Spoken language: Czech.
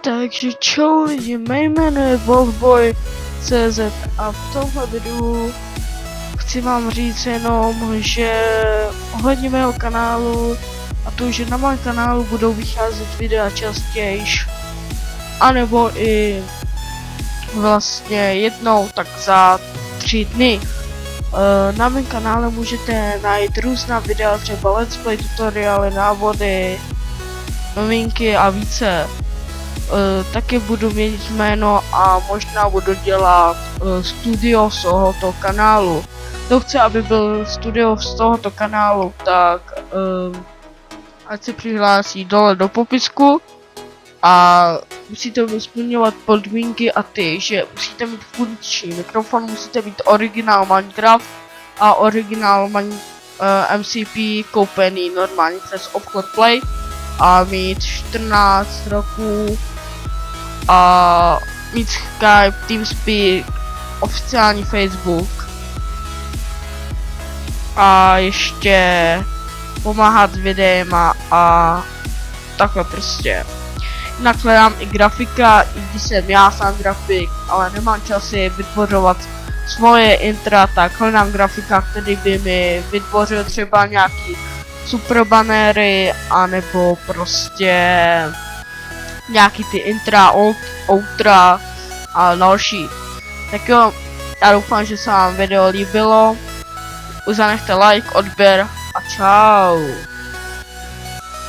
Takže čau lidi, mé jméno je Wolfboy.cz a v tomhle videu chci vám říct jenom, že ohledně mého kanálu a to, že na mém kanálu budou vycházet videa častějš, anebo i vlastně jednou tak za 3 dny. Na mém kanále můžete najít různá videa, třeba let's play, tutoriály, návody, novinky a více. Taky budu měnit jméno a možná budu dělat studio z tohoto kanálu. Kdo chce, aby byl studio z tohoto kanálu, tak ať se přihlásí dole do popisku a musíte splňovat podmínky a ty, že musíte mít funkční mikrofon, musíte mít originál Minecraft a originál MCP koupený normálně přes obchod Play a mít 14 roků a mít Skype, TeamSpeak, oficiální Facebook a ještě pomáhat s videema a takhle prostě. Jinak hledám i grafika, i když jsem já sám grafik, ale nemám čas si vytvořovat svoje intra, tak hledám grafika, který by mi vytvořil třeba nějaký super banéry, anebo prostě nějaký ty intra, outra a další. Tak jo, já doufám, že se vám video líbilo. Zanechte like, odběr a čau.